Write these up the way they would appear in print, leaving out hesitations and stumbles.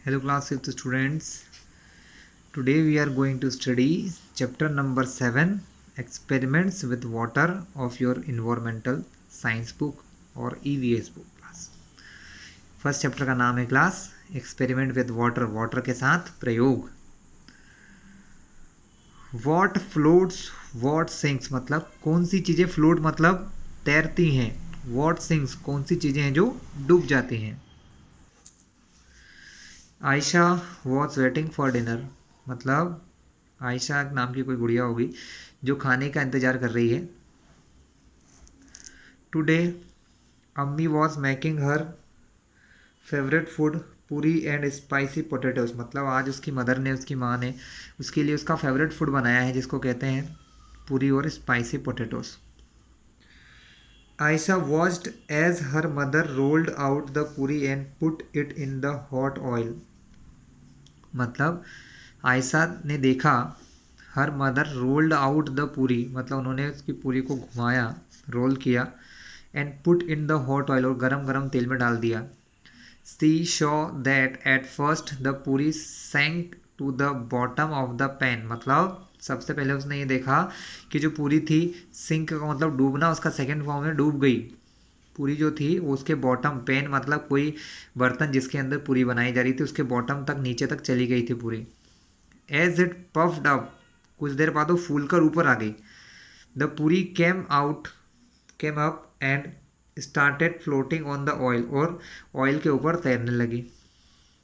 Hello class 5th students. Today we are going to study chapter number 7 experiments with water of your environmental science book और EVS book class. First chapter का नाम है class experiment with water, water के साथ प्रयोग. What floats what sinks मतलब कौन सी चीज़ें फ्लोट मतलब तैरती हैं, वॉट सिंक्स कौन सी चीज़ें हैं जो डूब जाती हैं. Ayesha was waiting for dinner मतलब आयशा नाम की कोई गुड़िया होगी जो खाने का इंतज़ार कर रही है. टुडे अम्मी was making her favourite food पूरी एंड स्पाइसी पोटैटोस मतलब आज उसकी मदर ने, उसकी माँ ने उसके लिए उसका फेवरेट फूड बनाया है जिसको कहते हैं पूरी और spicy potatoes. Ayesha watched as her mother rolled out the puri and put it in the hot oil मतलब आयशा ने देखा her mother rolled out the puri मतलब उन्होंने उसकी पूरी को घुमाया, रोल किया, and put in the hot oil और गरम गरम तेल में डाल दिया. She saw that at first the puri sank to the bottom of the pan मतलब सबसे पहले उसने ये देखा कि जो पूरी थी सिंक का मतलब डूबना, उसका सेकेंड फॉर्म में डूब गई. पूरी जो थी वो उसके बॉटम, पैन मतलब कोई बर्तन जिसके अंदर पूरी बनाई जा रही थी उसके बॉटम तक, नीचे तक चली गई थी पूरी. एज इट पफ्ड अप कुछ देर बाद वो फूल कर ऊपर आ गई. द पूरी came up and started floating on the oil और ऑयल के ऊपर तैरने लगी.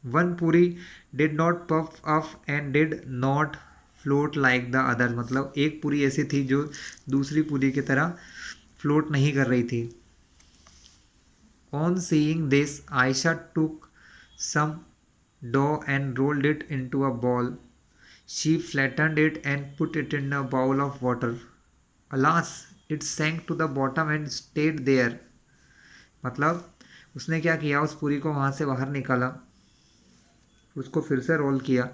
वन पूरी did not puff up and did not float like the other मतलब एक पूरी ऐसी थी जो दूसरी पूरी की तरह फ्लोट नहीं कर रही थी. On seeing this Ayesha took some dough and rolled it into a ball. She flattened it and put it in a bowl of water. Alas, it sank to the bottom and stayed there. मतलब उसने क्या किया, उस पूरी को वहाँ से बाहर निकाला, उसको फिर से रोल किया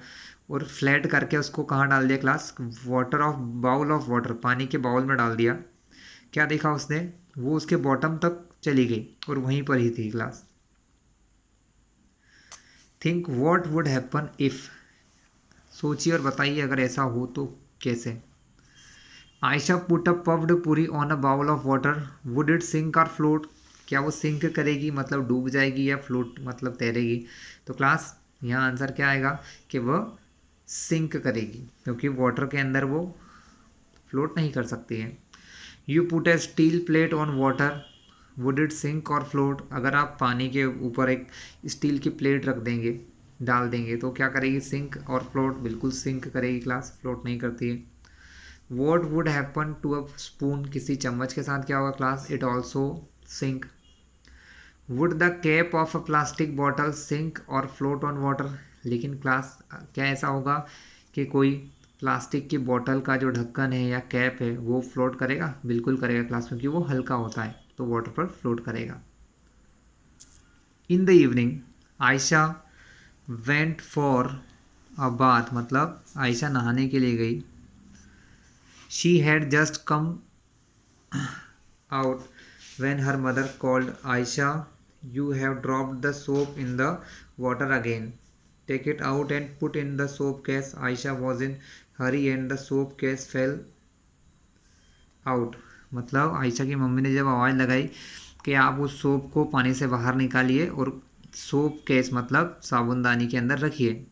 और फ्लैट करके उसको कहाँ डाल दिया क्लास, बाउल ऑफ वाटर पानी के बाउल में डाल दिया. क्या देखा उसने, वो उसके बॉटम तक चली गई और वहीं पर ही थी class. Think what would happen if सोचिए और बताइए अगर ऐसा हो तो कैसे. Ayesha put a puffed puri on a bowl of water, would it sink और फ्लोट क्या वो सिंक करेगी मतलब डूब जाएगी या फ्लोट मतलब तैरेगी. तो क्लास यहाँ आंसर क्या आएगा कि वह सिंक करेगी क्योंकि वाटर के अंदर वो फ्लोट नहीं कर सकती है. You put a steel plate on water, would it sink और फ्लोट अगर आप पानी के ऊपर एक स्टील की प्लेट रख देंगे, डाल देंगे तो क्या करेगी, सिंक और फ्लोट, बिल्कुल सिंक करेगी क्लास, फ्लोट नहीं करती है. What would happen to a spoon किसी चम्मच के साथ क्या होगा class, it also sink. Would the cap of a plastic bottle sink और फ्लोट ऑन वाटर लेकिन क्लास क्या ऐसा होगा कि कोई प्लास्टिक की बोतल का जो ढक्कन है या कैप है वो फ्लोट करेगा, बिल्कुल करेगा क्लास क्योंकि वो हल्का होता है तो वाटर पर फ्लोट करेगा. In the evening Ayesha went for a bath मतलब आयशा नहाने के लिए गई. She had just come out when her mother called, Ayesha you have dropped the soap in the water again, take it out and put in the soap case. Ayesha was in hurry and the soap case fell out मतलब आयशा की mummy ने जब आवाज़ लगाई कि आप उस soap को पानी से बाहर निकालिए और सोप केस मतलब साबुनदानी के अंदर रखिए.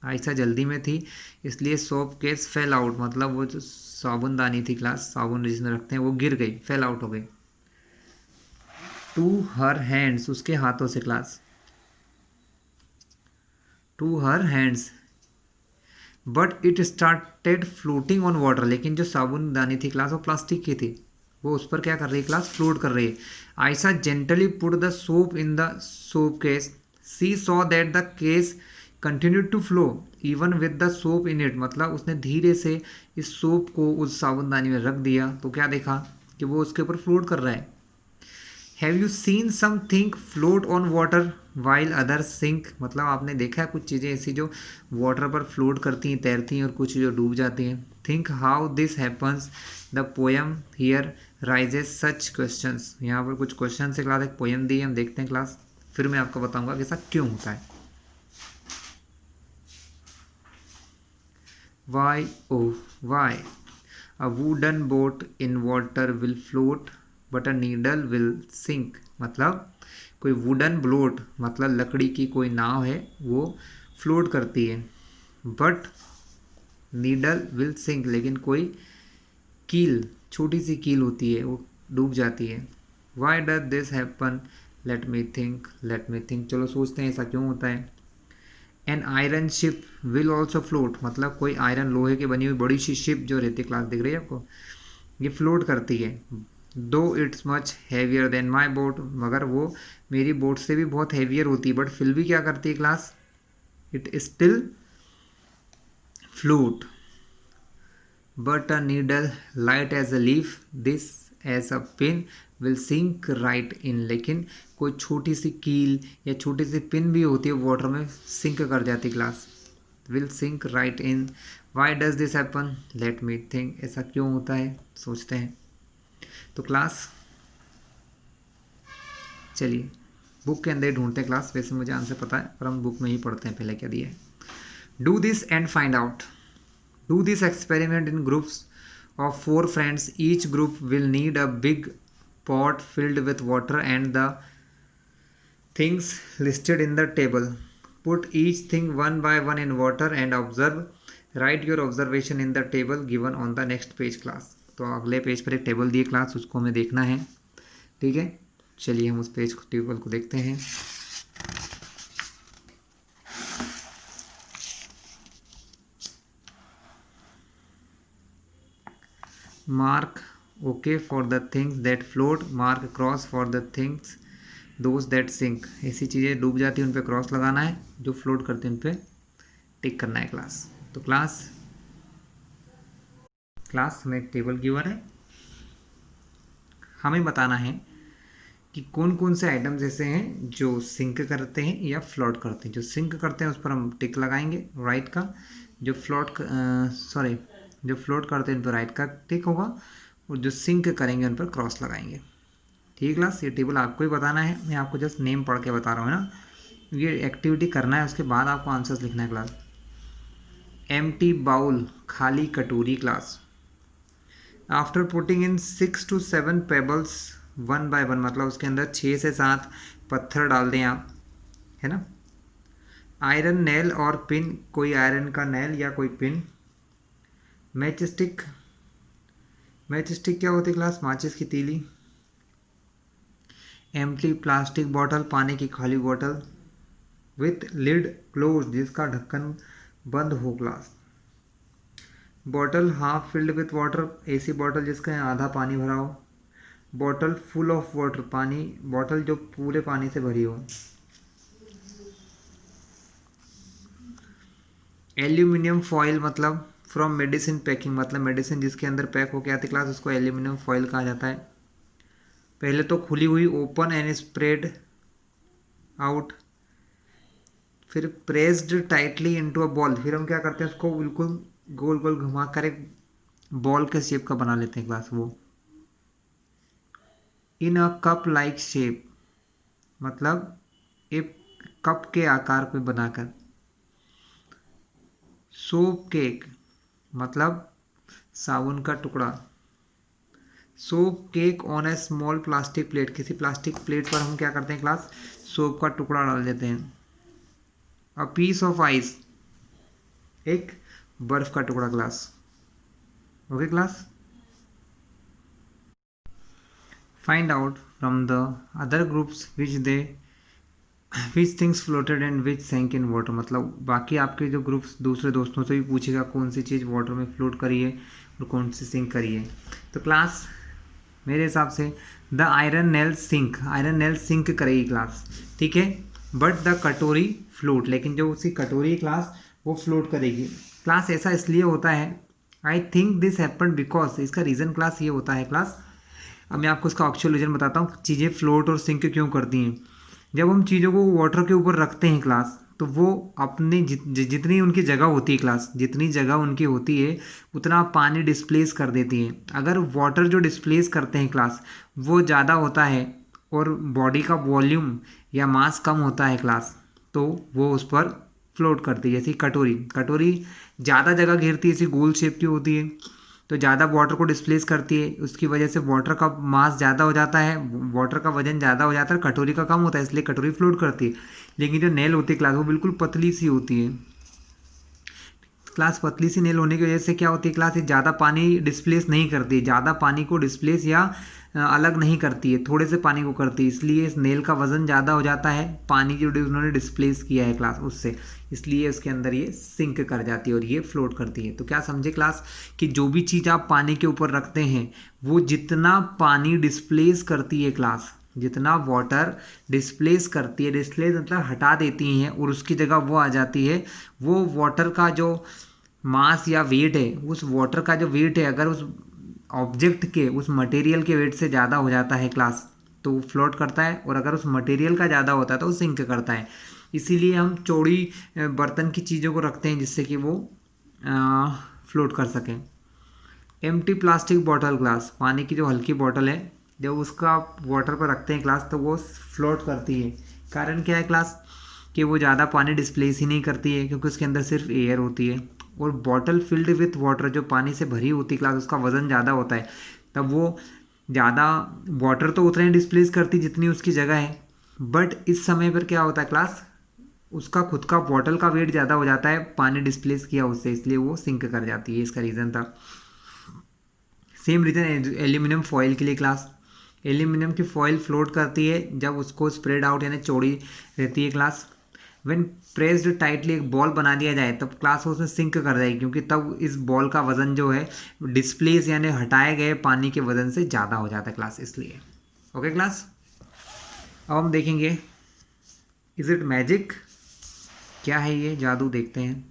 आयशा जल्दी में थी इसलिए सोप केस फेल आउट मतलब वो जो साबुनदानी थी क्लास, साबुन जिसमें रखते हैं, वो गिर गई, फेल आउट हो गई. टू हर हैंड्स उसके हाथों से class, to her hands but it started floating on water लेकिन जो साबुनदानी थी क्लास वो प्लास्टिक की थी, वो उस पर क्या कर रही है क्लास, फ्लोट कर रही है. Ayesha gently put the soap in the soap case, she saw that the case continued to flow even with the soap in it मतलब उसने धीरे से इस सोप को उस साबुनदानी में रख दिया तो क्या देखा कि वो उसके ऊपर फ्लोट कर रहा है. Have you seen something float on water while other sink मतलब आपने देखा है कुछ चीज़ें ऐसी जो वाटर पर फ्लोट करती हैं, तैरती हैं और कुछ जो डूब जाती हैं. Think how this happens, the poem here rises such questions यहाँ पर कुछ क्वेश्चन से क्लास एक पोएम दी है, हम देखते हैं क्लास, फिर मैं आपको बताऊंगा कि ऐसा क्यों होता है. Why a wooden boat in water will float but a needle will sink. मतलब कोई वुडन बोट मतलब लकड़ी की कोई नाव है वो फ्लोट करती है, बट नीडल विल सिंक लेकिन कोई कील, छोटी सी कील होती है वो डूब जाती है। Y does this happen, let me think, चलो सोचते हैं ऐसा क्यों होता है। An iron ship will also float, मतलब कोई आयरन लोहे की बनी हुई बड़ी सी शिप जो रहती है, क्लास दिख रही है आपको, ये फ्लोट करती है। दो it's much heavier than my boat, मगर वो मेरी बोट से भी बहुत हैवियर होती है, बट फिर भी क्या करती है class, it still float. But a needle light as a leaf this as a pin will sink right in, लेकिन कोई छोटी सी कील या छोटी सी पिन भी होती है वाटर में सिंक कर जाती class, will sink right in. Why does this happen, let me think, ऐसा क्यों होता है, सोचते हैं। तो क्लास चलिए बुक के अंदर ही ढूंढते हैं क्लास, वैसे मुझे आंसर पता है पर हम बुक में ही पढ़ते हैं पहले क्या दिया है। Do this and find out. Do this experiment in groups of 4 friends. Each group will need a big pot filled with water and the things listed in the table. Put each thing one by one in water and observe. Write your observation in the table given on the next page class. तो अगले page पर एक table दिए class, उसको हमें देखना है, ठीक है। चलिए हम उस पेज टेबल को देखते हैं। Mark OK for the things that float, mark cross for the things those that sink। ऐसी चीज़ें डूब जाती हैं उन पे क्रॉस लगाना है, जो फ्लोट करते हैं उन पे टिक करना है क्लास। तो क्लास में एक टेबल गिवन है, हमें बताना है कि कौन कौन से आइटम्स ऐसे हैं जो सिंक करते हैं या फ्लोट करते हैं। जो सिंक करते हैं उस पर हम टिक लगाएंगे राइट का, जो फ्लोट करते हैं उन पर राइट का टिक होगा, और जो सिंक करेंगे उन पर क्रॉस लगाएंगे। ठीक है क्लास, ये टेबल आपको ही बताना है, मैं आपको जस्ट नेम पढ़ के बता रहा हूँ ना, ये एक्टिविटी करना है, उसके बाद आपको आंसर्स लिखना है क्लास। एम्प्टी बाउल, खाली कटोरी class. After putting in 6 to 7 pebbles one by one, मतलब उसके अंदर 6 से 7 पत्थर डाल दें आप, है ना। आयरन नेल और पिन, कोई आयरन का नेल या कोई पिन। मैच स्टिक क्या होती है क्लास, माचिस की तीली। एम्प्टी प्लास्टिक बॉटल, पानी की खाली बॉटल। विथ लिड क्लोज, जिसका ढक्कन बंद हो class. Bottle half filled with water, ऐसी बॉटल जिसका आधा पानी भरा हो। बॉटल फुल ऑफ वाटर, पानी बॉटल जो पूरे पानी से भरी हो। एल्यूमिनियम फॉइल मतलब फ्रॉम मेडिसिन पैकिंग, मतलब मेडिसिन जिसके अंदर पैक होकर आती क्लास, उसको एल्यूमिनियम फॉइल कहा जाता है। पहले तो खुली हुई, ओपन एंड स्प्रेड आउट, फिर pressed tightly into a ball, फिर हम क्या करते हैं उसको बिल्कुल गोल गोल घुमा कर एक बॉल के शेप का बना लेते हैं क्लास वो। इन अ कप लाइक शेप, मतलब एक कप के आकार पे बनाकर। सोप केक मतलब साबुन का टुकड़ा। Soap cake on A small plastic plate, किसी प्लास्टिक प्लेट पर हम क्या करते हैं क्लास, सोप का टुकड़ा डाल देते हैं। अ पीस ऑफ आइस, एक बर्फ का टुकड़ा class. Okay class, find out from the other groups which things floated and which sank in water, मतलब बाकी आपके जो ग्रुप्स दूसरे दोस्तों से भी पूछेगा कौन सी चीज़ वाटर में फ्लोट करी है और कौन सी सिंक करी है। तो क्लास मेरे हिसाब से द आयरन नेल सिंक करेगी क्लास, ठीक है, बट द कटोरी फ्लोट, लेकिन जो उसकी कटोरी क्लास वो फ्लोट करेगी क्लास। ऐसा इसलिए होता है, I think this happen because, इसका रीज़न क्लास ये होता है क्लास। अब मैं आपको इसका एक्चुअल रीज़न बताता हूँ, चीज़ें फ्लोट और सिंक क्यों करती हैं। जब हम चीज़ों को वाटर के ऊपर रखते हैं क्लास, तो वो अपनी जितनी उनकी जगह होती है क्लास, जितनी जगह उनकी होती है उतना पानी डिस्प्लेस कर देती है। अगर वाटर जो डिस्प्लेस करते हैं क्लास वो ज़्यादा होता है और बॉडी का वॉल्यूम या मास कम होता है क्लास, तो वो उस पर फ्लोट करती है। जैसे कटोरी, कटोरी ज़्यादा जगह घेरती है, ऐसी गोल शेप की होती है, तो ज़्यादा वाटर को डिस्प्लेस करती है, उसकी वजह से वाटर का मास ज़्यादा हो जाता है, वाटर का वजन ज़्यादा हो जाता है, कटोरी का कम होता है, इसलिए कटोरी फ्लोट करती है। लेकिन जो नेल होती है क्लास, वो बिल्कुल पतली सी होती है। क्लास पतली सी नेल होने की वजह से क्या होती है क्लास, ये ज़्यादा पानी डिस्प्लेस नहीं करती, ज़्यादा पानी को डिस्प्लेस या अलग नहीं करती है, थोड़े से पानी को करती है, इसलिए इस नेल का वजन ज़्यादा हो जाता है, पानी जो उन्होंने डिस्प्लेस किया है क्लास उससे, इसलिए उसके अंदर ये सिंक कर जाती है और ये फ्लोट करती है। तो क्या समझे क्लास कि जो भी चीज़ आप पानी के ऊपर रखते हैं वो जितना पानी डिस्प्लेस करती है क्लास, जितना वाटर डिस्प्लेस करती है, डिस्प्लेस मतलब हटा देती हैं और उसकी जगह वो आ जाती है, वो वाटर का जो मास या वेट है, उस वाटर का जो वेट है अगर उस ऑब्जेक्ट के, उस मटेरियल के वेट से ज़्यादा हो जाता है क्लास, तो वो फ्लोट करता है, और अगर उस मटेरियल का ज़्यादा होता है तो वो सिंक करता है। इसीलिए हम चौड़ी बर्तन की चीज़ों को रखते हैं जिससे कि वो फ्लोट कर सकें। एम्प्टी प्लास्टिक बॉटल ग्लास, पानी की जो हल्की बॉटल है, जब उसका आप वाटर पर रखते हैं क्लास तो वो फ्लोट करती है। कारण क्या है क्लास कि वो ज़्यादा पानी डिस्प्लेस ही नहीं करती है, क्योंकि उसके अंदर सिर्फ एयर होती है। और बॉटल फिल्ड विथ वाटर, जो पानी से भरी होती है क्लास, उसका वज़न ज़्यादा होता है, तब वो ज़्यादा वाटर तो उतना ही डिस्प्लेस करती जितनी उसकी जगह है, बट इस समय पर क्या होता है क्लास, उसका खुद का बॉटल का वेट ज़्यादा हो जाता है पानी डिस्प्लेस किया उससे, इसलिए वो सिंक कर जाती है, इसका रीज़न था। सेम रीज़न एल्यूमिनियम फॉयल के लिए क्लास, एल्यूमिनियम की फॉयल फ्लोट करती है जब उसको स्प्रेड आउट यानी चौड़ी रहती है क्लास। व्हेन प्रेस्ड टाइटली, एक बॉल बना दिया जाए तब क्लास वो उसमें सिंक कर जाएगी, क्योंकि तब इस बॉल का वजन जो है डिस्प्लेस यानी हटाए गए पानी के वजन से ज़्यादा हो जाता है क्लास, इसलिए। ओके क्लास, अब हम देखेंगे इज इट मैजिक, क्या है ये जादू, देखते हैं।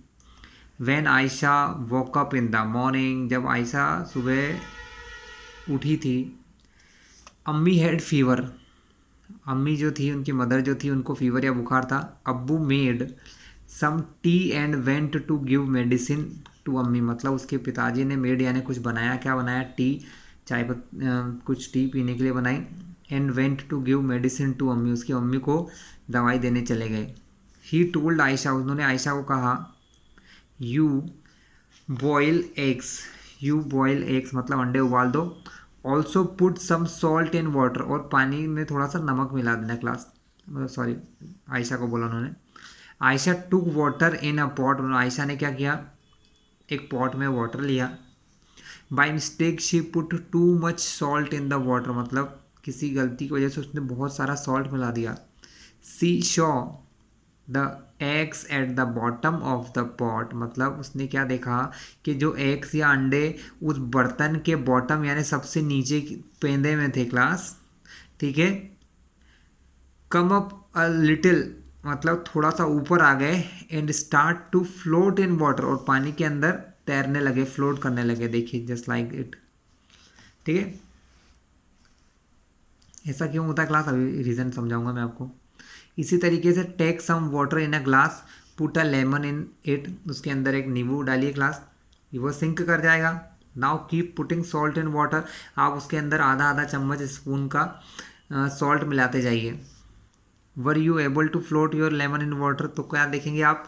When Ayesha woke up in the morning, जब आयशा सुबह उठी थी, अम्मी हैड फीवर, अम्मी जो थी उनकी मदर जो थी उनको फीवर या बुखार था। अब्बू made some tea and went to give medicine to अम्मी, मतलब उसके पिताजी ने मेड यानी कुछ बनाया, क्या बनाया, टी, कुछ टी पीने के लिए बनाई। And went to give medicine to अम्मी, उसकी अम्मी को दवाई देने चले गए। ही टोल्ड आयशा, उन्होंने आयशा को कहा, you boil eggs, you boil eggs मतलब अंडे उबाल दो। Also put some salt in water, और पानी में थोड़ा सा नमक मिला देना क्लास, मतलब सॉरी आयशा को बोला उन्होंने। Ayesha took water in a pot, Ayesha ने क्या किया, एक पॉट में वाटर लिया। By mistake she put too much salt in the water, मतलब किसी गलती की वजह से उसने बहुत सारा सॉल्ट मिला दिया। She saw the eggs at the bottom of the pot, मतलब उसने क्या देखा कि जो एग्स या अंडे उस बर्तन के बॉटम यानी सबसे नीचे पेंदे में थे क्लास, ठीक है। कम अप अ लिटिल, मतलब थोड़ा सा ऊपर आ गए। And start to float in water, और पानी के अंदर तैरने लगे, फ्लोट करने लगे, देखिए जस्ट लाइक इट, ठीक है। ऐसा क्यों होता है क्लास, अभी रीज़न समझाऊंगा मैं आपको। इसी तरीके से take some water in a glass, put a lemon in it, उसके अंदर एक नींबू डालिए क्लास, वो सिंक कर जाएगा। Now keep putting salt in water, आप उसके अंदर आधा आधा चम्मच स्पून का सॉल्ट मिलाते जाइए। Were you able to float your lemon in water, तो क्या देखेंगे आप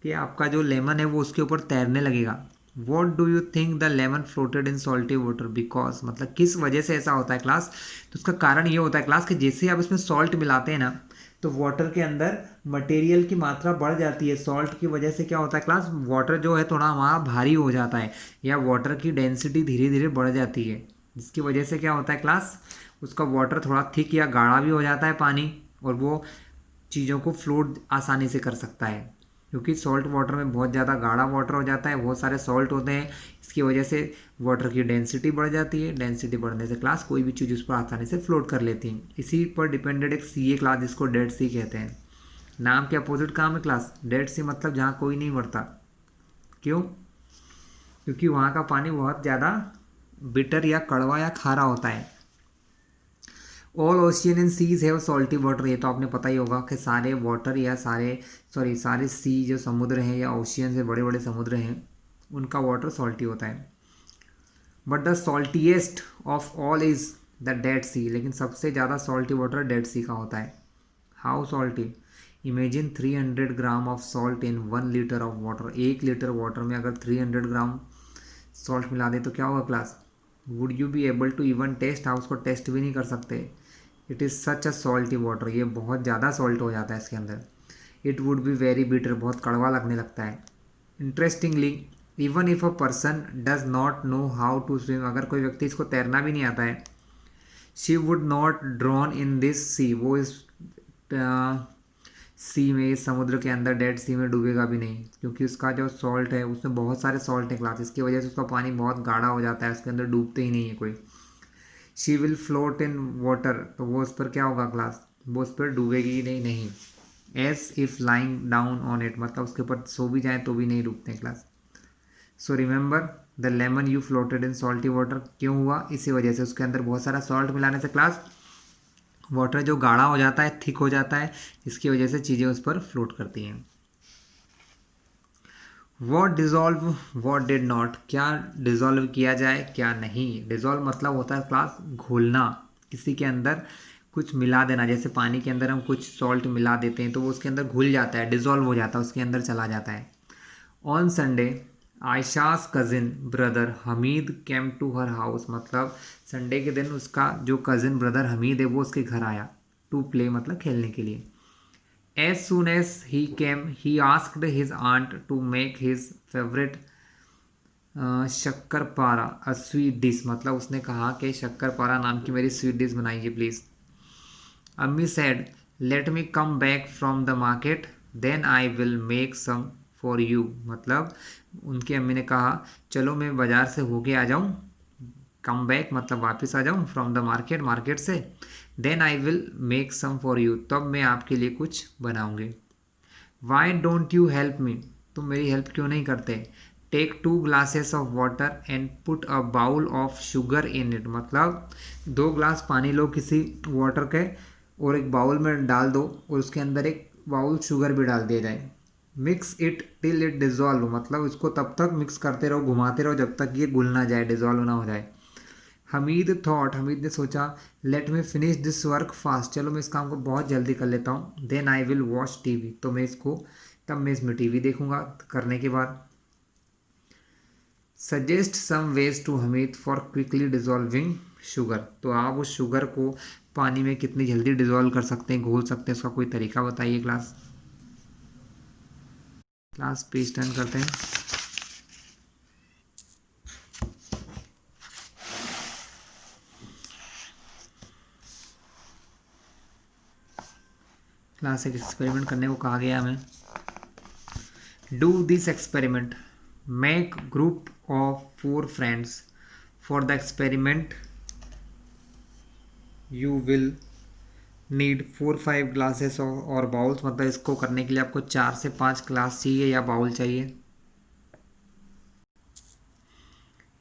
कि आपका जो लेमन है वो उसके ऊपर तैरने लगेगा। What do you think the lemon floated in salty water, because, मतलब किस वजह से ऐसा होता है क्लास, तो उसका कारण ये होता है क्लास कि जैसे आप इसमें सॉल्ट मिलाते हैं ना, तो वाटर के अंदर मटेरियल की मात्रा बढ़ जाती है। सॉल्ट की वजह से क्या होता है क्लास, वाटर जो है थोड़ा हमारा भारी हो जाता है, या वाटर की डेंसिटी धीरे धीरे बढ़ जाती है, जिसकी वजह से क्या होता है क्लास, उसका वाटर थोड़ा थिक या गाढ़ा भी हो जाता है पानी, और वो चीज़ों को फ्लोट आसानी से कर सकता है, क्योंकि सॉल्ट वाटर में बहुत ज़्यादा गाढ़ा वाटर हो जाता है, बहुत सारे सॉल्ट होते हैं, इसकी वजह से वाटर की डेंसिटी बढ़ जाती है। डेंसिटी बढ़ने से क्लास कोई भी चीज़ उस पर आसानी से फ्लोट कर लेती है। इसी पर डिपेंडेड एक सी ए क्लास, जिसको डेड सी कहते हैं। नाम के अपोजिट काम है क्लास, डेड सी मतलब जहाँ कोई नहीं मरता। क्यों, क्योंकि वहाँ का पानी बहुत ज़्यादा बिटर या कड़वा या खारा होता है। All ocean and seas have salty water, ये तो आपने पता ही होगा कि सारे वाटर या सारे सी जो समुद्र हैं या ओशियन से बड़े बड़े समुद्र हैं उनका वाटर सॉल्टी होता है। But the saltiest of all is the Dead Sea, लेकिन सबसे ज़्यादा सॉल्टी वाटर डेड सी का होता है। How salty, imagine 300 gram of salt in 1 litre of water. 1 litre water में अगर 300 ग्राम सॉल्ट मिला दे तो क्या होगा class? Would you be able to even test? आप उसको टेस्ट भी नहीं कर सकते। It is such a salty water, ये बहुत ज़्यादा सॉल्ट हो जाता है इसके अंदर। It would be very bitter, बहुत कड़वा लगने लगता है। Interestingly even if a person does not know how to swim, अगर कोई व्यक्ति इसको तैरना भी नहीं आता है, she would not drown in this सी, वो इस सी में, इस समुद्र के अंदर डेड सी में डूबेगा भी नहीं, क्योंकि उसका जो सॉल्ट है उसमें बहुत सारे सॉल्ट है क्लास, इसकी वजह से उसका पानी बहुत गाढ़ा हो जाता है, उसके अंदर डूबते ही नहीं है कोई। She will float in water, तो वो उस पर क्या होगा क्लास? वो उस पर डूबेगी ही नहीं, नहीं। As if lying down on it, मतलब उसके ऊपर सो भी जाए तो भी नहीं डूबते class. So remember the lemon you floated in salty water, क्यों हुआ? इसी वजह से, उसके अंदर बहुत सारा सॉल्ट मिलाने से क्लास वाटर जो गाढ़ा हो जाता है, थिक हो जाता है, इसकी वजह से चीज़ें उस पर फ्लोट करती हैं। What dissolve what did not, क्या डिज़ोल्व किया जाए क्या नहीं। डिज़ोल्व मतलब होता है क्लास घोलना, किसी के अंदर कुछ मिला देना, जैसे पानी के अंदर हम कुछ सॉल्ट मिला देते हैं तो वो उसके अंदर घुल जाता है, डिज़ोल्व हो जाता है, उसके अंदर चला जाता है। On Sunday Ayesha's cousin brother Hamid came to her house, मतलब संडे के दिन उसका जो कज़िन ब्रदर हमीद है वो उसके घर आया। टू प्ले मतलब खेलने के लिए। As soon as he came, he asked his aunt to make his favorite shakarpara a sweet dish, मतलब उसने कहा कि शक्करपारा नाम की मेरी स्वीट डिश बनाइए प्लीज़। अम्मी said let me come back from the market then I will make some for you, मतलब उनकी अम्मी ने कहा चलो मैं बाज़ार से होके आ जाऊँ, कम बैक मतलब वापस आ जाऊँ, फ्रॉम द मार्केट, मार्केट से, then I will make some for you, तब मैं आपके लिए कुछ बनाऊंगी। Why don't you help me, तुम मेरी हेल्प क्यों नहीं करते। Take 2 glasses of water and put a bowl of sugar in it, मतलब 2 ग्लास पानी लो किसी वाटर के और एक बाउल में डाल दो और उसके अंदर एक बाउल शुगर भी डाल दिया जाए। Mix it till it dissolve, मतलब इसको तब तक मिक्स करते रहो, घुमाते रहो जब तक ये घुल ना जाए, डिजॉल्व ना हो जाए। हमीद ने सोचा let me finish this work fast, चलो मैं इस काम को बहुत जल्दी कर लेता हूँ। Then I will watch TV, तो मैं इसको तब मैं इसमें टीवी देखूंगा करने के बाद। Suggest some ways to Hamid for quickly dissolving sugar, तो आप उस शुगर को पानी में कितनी जल्दी डिजॉल्व कर सकते हैं, घोल सकते हैं, उसका कोई तरीका बताइए क्लास। क्लास पेज टर्न करते हैं। क्लास एक एक्सपेरिमेंट करने को कहा गया हमें। Do this experiment, make group of 4 friends for the experiment you will need 4-5 glasses और बाउल्स, मतलब इसको करने के लिए आपको 4 से 5 ग्लास चाहिए या बाउल चाहिए,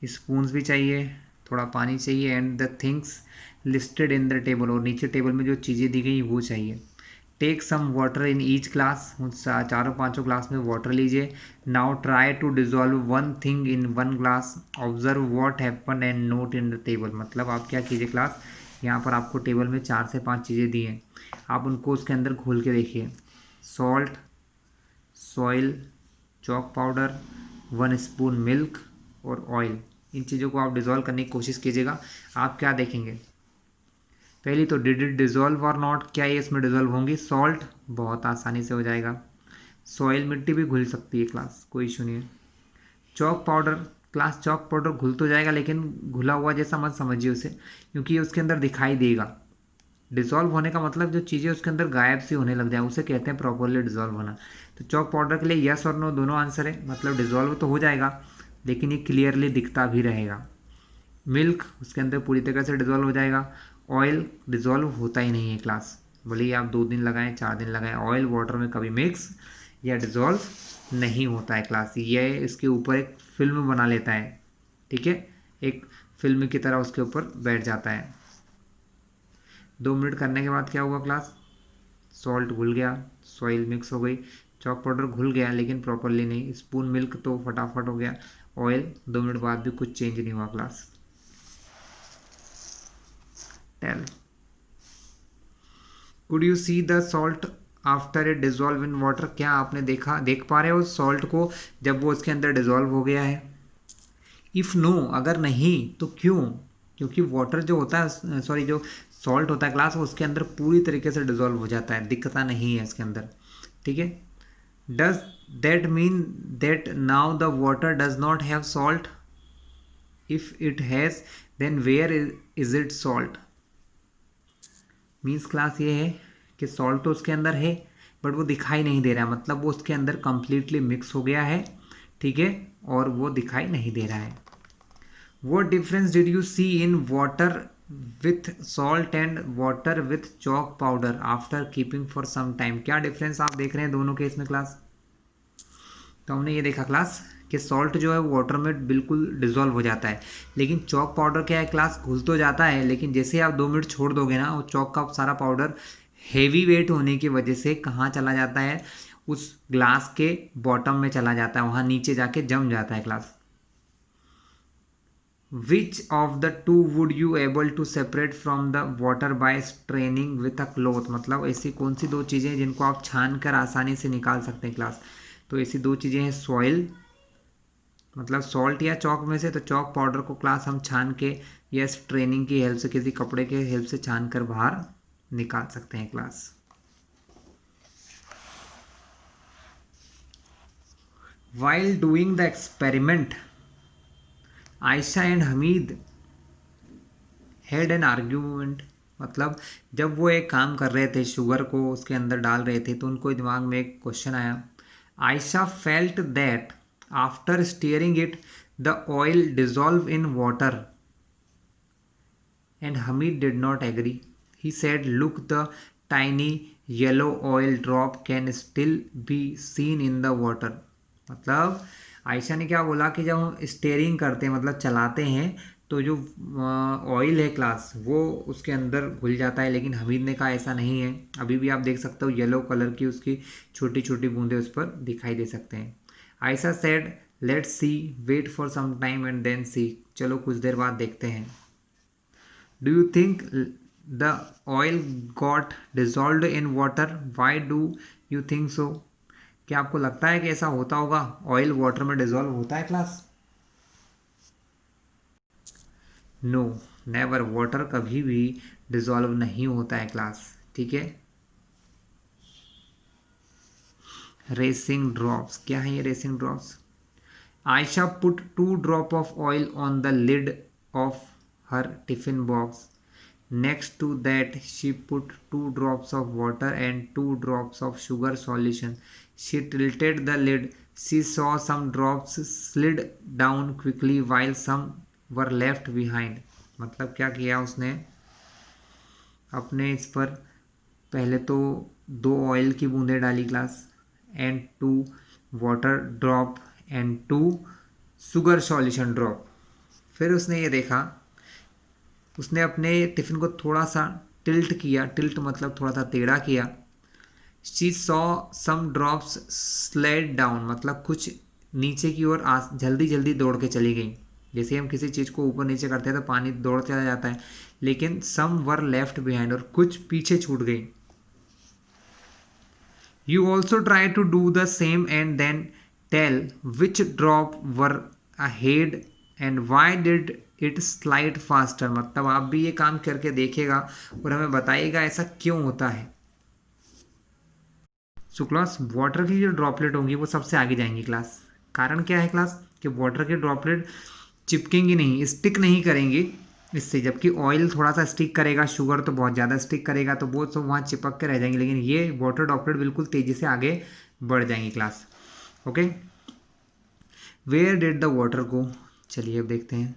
स्पून्स भी चाहिए, थोड़ा पानी चाहिए, and the things listed in the table, और नीचे टेबल में जो चीज़ें दी गई वो चाहिए। Take some water in each glass, चारों पांचों ग्लास में वाटर लीजिए। Now try to dissolve 1 thing in 1 glass, observe what happen and note in the table, मतलब आप क्या कीजिए क्लास, यहाँ पर आपको टेबल में 4 से 5 चीज़ें दी हैं, आप उनको उसके अंदर घोल के देखिए। Salt, soil, chalk powder, 1 spoon milk और ऑयल, इन चीज़ों को आप डिज़ोल्व करने की कोशिश कीजिएगा। आप क्या देखेंगे, पहली तो डिड इट डिज़ोल्व और नॉट, क्या ये इसमें डिज़ोल्व होंगी। सॉल्ट बहुत आसानी से हो जाएगा, सॉइल मिट्टी भी घुल सकती है क्लास, कोई इशू नहीं है। Chalk powder, class chalk powder घुल तो जाएगा लेकिन घुला हुआ जैसा मत समझिए उसे, क्योंकि ये उसके अंदर दिखाई देगा। डिज़ोल्व होने का मतलब जो चीज़ें उसके अंदर गायब सी होने लग जाए उसे कहते हैं प्रॉपरली डिज़ोल्व होना। तो चॉक पाउडर के लिए यस और नो दोनों आंसर है, मतलब डिज़ोल्व तो हो जाएगा लेकिन ये क्लियरली दिखता भी रहेगा। मिल्क उसके अंदर पूरी तरह से डिज़ोल्व हो जाएगा। ऑयल डिज़ोल्व होता ही नहीं है क्लास, भले ही आप 2 दिन लगाएं 4 दिन लगाएं, ऑयल वाटर में कभी मिक्स या डिज़ोल्व नहीं होता है क्लास, ये इसके ऊपर एक फिल्म बना लेता है, ठीक है, एक फिल्म की तरह उसके ऊपर बैठ जाता है। 2 मिनट करने के बाद क्या हुआ क्लास, सॉल्ट घुल गया, सॉइल मिक्स हो गई, चॉक पाउडर घुल गया लेकिन प्रॉपरली नहीं, स्पून मिल्क तो फटाफट हो गया, ऑयल 2 मिनट बाद भी कुछ चेंज नहीं हुआ class. Tell, could you see the salt after it dissolve in water, क्या आपने देख पा रहे हो सॉल्ट को जब वो उसके अंदर डिजॉल्व हो गया है? इफ़ नो, अगर नहीं तो क्यों? क्योंकि वाटर जो होता है, सॉरी, जो सॉल्ट होता है क्लास, वो उसके अंदर पूरी तरीके से डिजॉल्व हो जाता है, दिखता नहीं है इसके अंदर, ठीक है। Does that mean that now the water does not have salt? If it has then where is it salt? Means class ये है कि सॉल्ट तो उसके अंदर है बट वो दिखाई नहीं दे रहा है, मतलब वो उसके अंदर कंप्लीटली मिक्स हो गया है, ठीक है, और वो दिखाई नहीं दे रहा है। What difference did you see in water with salt and water with chalk powder after keeping for some time? क्या डिफरेंस आप देख रहे हैं दोनों केस में क्लास? तो हमने ये देखा क्लास कि सॉल्ट जो है वाटर में बिल्कुल डिजॉल्व हो जाता है, लेकिन चॉक पाउडर क्या है क्लास, घुल तो जाता है, लेकिन जैसे आप 2 मिनट छोड़ दोगे ना, वो चॉक का सारा पाउडर हेवी वेट होने की वजह से कहाँ चला जाता है, उस ग्लास के बॉटम में चला जाता है, वहाँ नीचे जाके जम जाता है class. Which of the two would you able to separate from the water by straining with a cloth? मतलब ऐसी कौन सी दो चीज़ें हैं जिनको आप छान कर आसानी से निकाल सकते हैं क्लास? तो ऐसी दो चीज़ें हैं, सॉइल मतलब सॉल्ट या चॉक में से, तो चॉक पाउडर को क्लास हम छान के या स्ट्रेनिंग की हेल्प से, किसी कपड़े के हेल्प से छान कर बाहर निकाल सकते हैं class. While doing the experiment, Ayesha and Hamid had an argument, मतलब जब वो एक काम कर रहे थे, शुगर को उसके अंदर डाल रहे थे, तो उनको दिमाग में एक क्वेश्चन आया। Ayesha felt that after stirring it the oil dissolve in water and Hamid did not agree. He said look the tiny yellow oil drop can still be seen in the water. मतलब आयशा ने क्या बोला कि जब हम स्टेयरिंग करते हैं, मतलब चलाते हैं, तो जो ऑयल है क्लास वो उसके अंदर घुल जाता है, लेकिन हमीद ने कहा ऐसा नहीं है, अभी भी आप देख सकते हो येलो कलर की उसकी छोटी छोटी बूंदें उस पर दिखाई दे सकते हैं। Ayesha said let's see, wait for some time and then see, चलो कुछ देर बाद देखते हैं। Do you think the oil got dissolved in water? Why do you think so? क्या आपको लगता है कि ऐसा होता होगा, ऑयल वाटर में डिजॉल्व होता है क्लास? नो, नेवर, वाटर कभी भी डिजॉल्व नहीं होता है क्लास, ठीक है। रेसिंग ड्रॉप्स, क्या है ये racing drops? Ayesha put 2 drop of oil on the lid of her tiffin box. Next to that she put 2 drops of water and 2 drops of sugar solution. She tilted the lid. She saw some drops slid down quickly while some were left behind. मतलब क्या किया उसने, अपने इस पर पहले तो 2 oil की बूंदें डाली class, and 2 water drop and 2 sugar solution drop. फिर उसने ये देखा, उसने अपने टिफ़िन को थोड़ा सा टिल्ट किया, टिल्ट मतलब थोड़ा सा टेढ़ा किया। She saw some drops slide down, मतलब कुछ नीचे की ओर जल्दी जल्दी दौड़ के चली गई। जैसे हम किसी चीज़ को ऊपर नीचे करते हैं तो पानी दौड़ चला जाता है, लेकिन सम वर लेफ्ट बिहाइंड, और कुछ पीछे छूट गई। You also try to do the same and then tell which drop were ahead and why did it slide faster. मतलब आप भी ये काम करके देखेगा और हमें बताइएगा ऐसा क्यों होता है। सो क्लास वाटर की जो ड्रॉपलेट होंगी वो सबसे आगे जाएंगी क्लास। कारण क्या है क्लास, कि वाटर के ड्रॉपलेट चिपकेंगी नहीं, स्टिक नहीं करेंगी इससे, जबकि ऑयल थोड़ा सा स्टिक करेगा, शुगर तो बहुत ज़्यादा स्टिक करेगा, तो वो तो वहाँ चिपक के रह जाएंगे, लेकिन ये वाटर ड्रॉपलेट बिल्कुल तेज़ी से आगे बढ़ जाएंगी class. Okay, where did the water go, चलिए अब देखते हैं।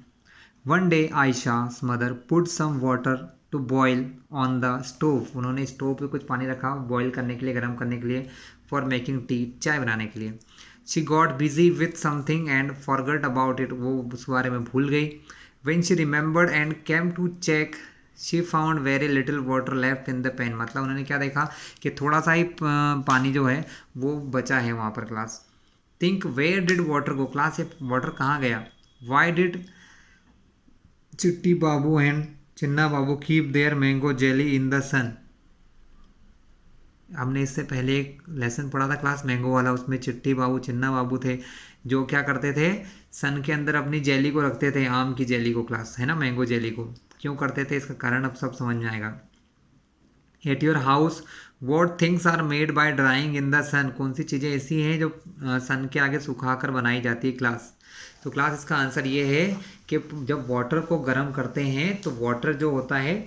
One day Ayesha's mother put some water to boil on the stove. उन्होंने स्टोव पे कुछ पानी रखा बॉयल करने के लिए, गर्म करने के लिए, फॉर मेकिंग टी, चाय बनाने के लिए। She got busy with something and forgot about it, वो उस बारे में भूल गई। When she remembered and came to check she found very little water left in the pan. मतलब उन्होंने क्या देखा कि थोड़ा सा ही पानी जो है वो बचा है वहाँ पर class. Think where did water go, class ये वाटर कहाँ गया। Why did Chitti Babu and Chinna Babu keep their mango jelly in the sun. हमने इससे पहले एक लेसन पढ़ा था क्लास मैंगो वाला, उसमें चिट्टी बाबू चिन्ना बाबू थे जो क्या करते थे, सन के अंदर अपनी जेली को रखते थे, आम की जेली को, क्लास है ना, मैंगो जेली को क्यों करते थे इसका कारण अब सब समझ में आएगा। At your house what things are made by drying in the sun, कौन सी चीज़ें ऐसी हैं जो सन के आगे सुखाकर बनाई जाती है क्लास। तो क्लास इसका आंसर ये है कि जब वाटर को गर्म करते हैं तो वाटर जो होता है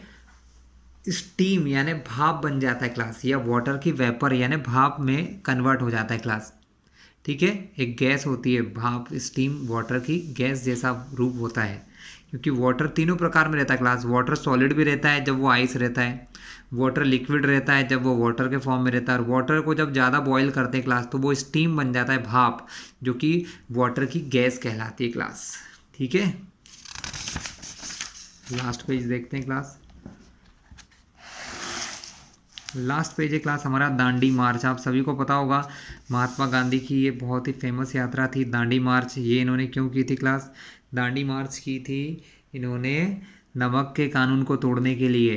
स्टीम यानी भाप बन जाता है क्लास, या वाटर की वेपर यानी भाप में कन्वर्ट हो जाता है क्लास। ठीक है, एक गैस होती है भाप, स्टीम वाटर की गैस जैसा रूप होता है, क्योंकि वाटर तीनों प्रकार में रहता है क्लास। वाटर सॉलिड भी रहता है जब वो आइस रहता है, वाटर लिक्विड रहता है जब वो वाटर के फॉर्म में रहता है, और वाटर को जब ज़्यादा बॉईल करते हैं क्लास तो वो स्टीम बन जाता है भाप, जो कि वाटर की गैस कहलाती है क्लास। ठीक है, लास्ट पेज देखते हैं क्लास। लास्ट पेज है क्लास हमारा दांडी मार्च। आप सभी को पता होगा महात्मा गांधी की ये बहुत ही फेमस यात्रा थी दांडी मार्च। ये इन्होंने क्यों की थी क्लास, दांडी मार्च की थी इन्होंने नमक के कानून को तोड़ने के लिए।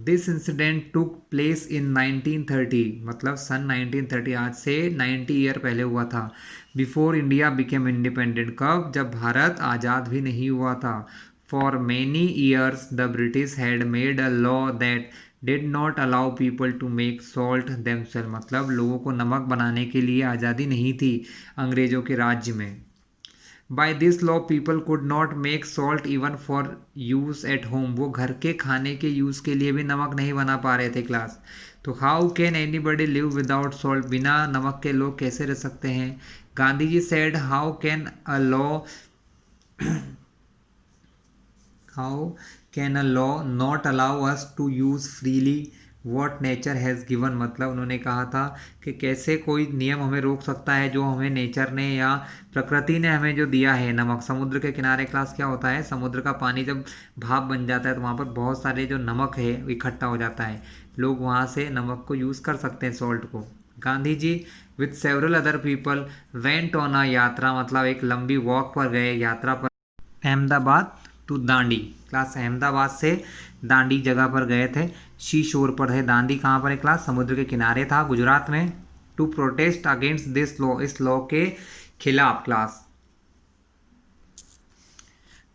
This incident took place in 1930, मतलब सन 1930, आज से 90 ईयर पहले हुआ था। बिफोर इंडिया बिकेम इंडिपेंडेंट, कब, जब भारत आज़ाद भी नहीं हुआ था। For many years the British had made a law that did not allow people to make salt themselves, मतलब लोगों को नमक बनाने के लिए आज़ादी नहीं थी अंग्रेज़ों के राज्य में। By this law people could not make salt even for use at home, वो घर के खाने के यूज़ के लिए भी नमक नहीं बना पा रहे थे क्लास। तो how can anybody live without salt, बिना नमक के लोग कैसे रह सकते हैं। Gandhi ji said how can a law how can a law not allow us to use freely what nature has given, मतलब उन्होंने कहा था कि कैसे कोई नियम हमें रोक सकता है जो हमें नेचर ने या प्रकृति ने हमें जो दिया है। नमक, समुद्र के किनारे क्लास क्या होता है, समुद्र का पानी जब भाप बन जाता है तो वहाँ पर बहुत सारे जो नमक है इकट्ठा हो जाता है, लोग वहाँ से नमक को यूज़ कर सकते हैं, सॉल्ट को। Gandhi ji with several other people went on a yatra, मतलब एक लंबी वॉक पर गए, यात्रा पर, अहमदाबाद टू दांडी, क्लास अहमदाबाद से दांडी जगह पर गए थे। शी शोर पर है, दांडी कहाँ पर है क्लास, समुद्र के किनारे था गुजरात में। To protest against this law, इस लॉ के खिलाफ क्लास।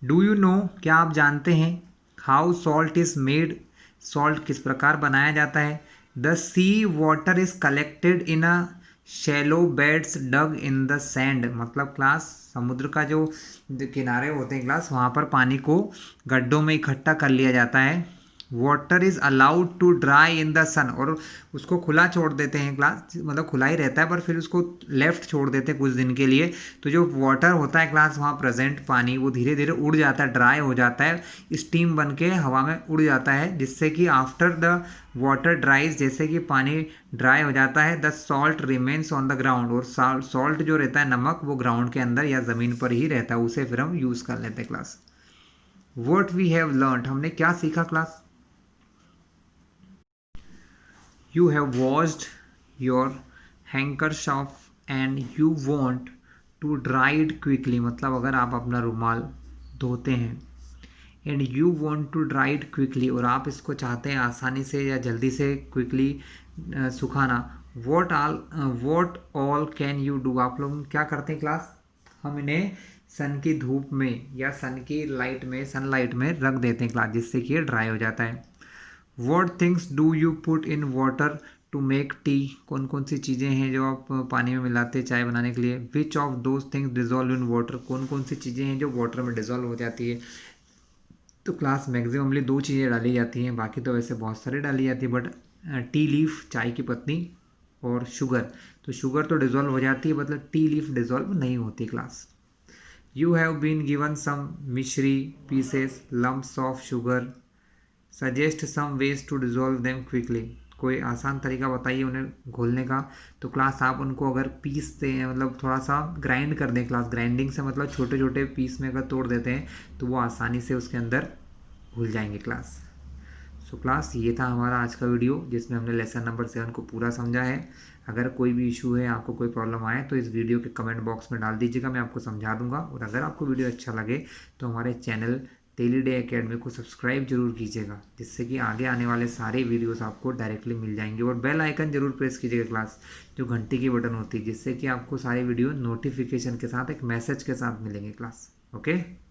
डू यू नो, क्या आप जानते हैं, how salt is made, salt किस प्रकार बनाया जाता है। The sea water is collected in a shallow beds dug in the sand, मतलब क्लास समुद्र का जो किनारे होते हैं क्लास, वहाँ पर पानी को गड्ढों में इकट्ठा कर लिया जाता है। Water is allowed to dry in the sun, और उसको खुला छोड़ देते हैं क्लास, मतलब खुला ही रहता है पर फिर उसको लेफ्ट छोड़ देते हैं कुछ दिन के लिए। तो जो वाटर होता है क्लास वहाँ प्रेजेंट पानी, वो धीरे धीरे उड़ जाता है, ड्राई हो जाता है, स्टीम बन के हवा में उड़ जाता है, जिससे कि आफ्टर द वाटर ड्राइज, जैसे कि पानी ड्राई हो जाता है, the salt remains on the ground, और सॉल्ट जो रहता है नमक वो ग्राउंड के अंदर या ज़मीन पर ही रहता है, उसे फिर हम यूज़ कर लेते हैं class. What we have learned, हमने क्या सीखा class. You have washed your handkerchief and you want to dry it quickly, मतलब अगर आप अपना रुमाल धोते हैं and you want to dry it quickly, और आप इसको चाहते हैं आसानी से या जल्दी से क्विकली सुखाना। What all can you do, आप लोग क्या करते हैं क्लास, हम इन्हें सन की धूप में या सन की लाइट में, सनलाइट में रख देते हैं क्लास, जिससे कि ये ड्राई हो जाता है। What things do you put in water to make tea, कौन कौन सी चीज़ें हैं जो आप पानी में मिलाते हैं चाय बनाने के लिए। Which of those things dissolve in water, कौन कौन सी चीज़ें हैं जो वाटर में डिजॉल्व हो जाती है। तो क्लास मैक्सिममली 2 चीज़ें डाली जाती हैं, बाकी तो वैसे बहुत सारी डाली जाती है, बट टी लीफ, चाय की पत्ती, और शुगर। तो शुगर तो डिजॉल्व हो जाती है, मतलब टी लीफ डिजॉल्व नहीं होती class. You have been given some mishri pieces lumps of sugar, suggest some ways to dissolve them quickly, कोई आसान तरीका बताइए उन्हें घोलने का। तो क्लास आप उनको अगर पीसते हैं, मतलब थोड़ा सा ग्राइंड कर दें क्लास, ग्राइंडिंग से मतलब छोटे छोटे पीस में अगर तोड़ देते हैं तो वो आसानी से उसके अंदर घुल जाएंगे क्लास। सो क्लास ये था हमारा आज का वीडियो, जिसमें हमने लेसन नंबर 7 को पूरा समझा है। अगर कोई भी इशू है, आपको कोई प्रॉब्लम आए तो इस वीडियो के कमेंट बॉक्स में डाल दीजिएगा, मैं आपको समझा दूंगा। और अगर आपको वीडियो अच्छा लगे तो हमारे चैनल डेली डे एकेडमी को सब्सक्राइब जरूर कीजिएगा, जिससे कि आगे आने वाले सारे वीडियोस आपको डायरेक्टली मिल जाएंगे। और बेल आइकन जरूर प्रेस कीजिएगा क्लास, जो घंटी की बटन होती है, जिससे कि आपको सारे वीडियो नोटिफिकेशन के साथ एक मैसेज के साथ मिलेंगे क्लास। ओके।